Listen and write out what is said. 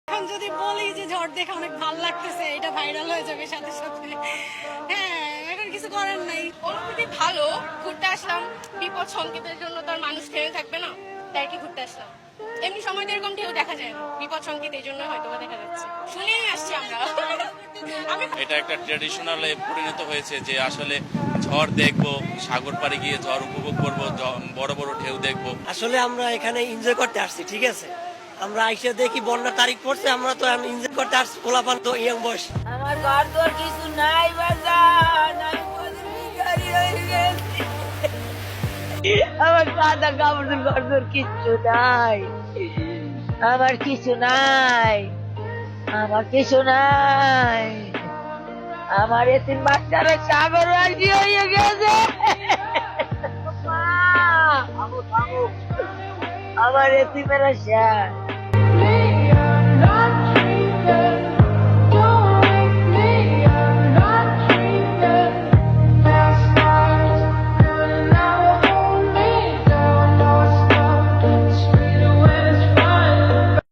এখন যদি বলি যে ঝড় দেখে অনেক ভালো লাগতেছে, এটা ভাইরাল হয়ে যাবে সাথে সাথে। হ্যাঁ, এখন কিছু করার নাই। অনুভূতি ভালো, ঘুরতে আসলাম। বিপদ সংকেতের জন্য তো আর মানুষ থেমে থাকবে না, তাই কি ঘুরতে আসলাম। এমনি সময় তো এরকম ঢেউ দেখা যায় না, বিপদ সংকেত এই জন্য হয়তো দেখা যাচ্ছে, শুনেই আসছি আমরা। এটা একটা ট্র্যাডিশনালে পরিণত হয়েছে যে আসলে ঝড় দেখবো, সাগর পাড়ে গিয়ে ঝড় উপভোগ করবো, বড় বড় ঢেউ দেখবো। আসলে আমরা এখানে এনজয় করতে আসছি, ঠিক আছে। আমরা আইসে দেখি বন্যার তারিখ পড়ছে, আমরা তো এনজয় করতে আসছি, পোলাপান তো ইয়ং বয়স। আমার ঘর দর কিছু নাই বাজান, আমি প্রচুর ভিখারি হয়ে গেছি। আমার সাদা কাপড় ঘর দর কিচ্ছু নাই, আমার কিছু নাই, আমার কিছু নাই। আমার এতিম বাচ্চারা সাগর রাজি হয়ে গেছে। মা, আমার এতিমেরা শেষ।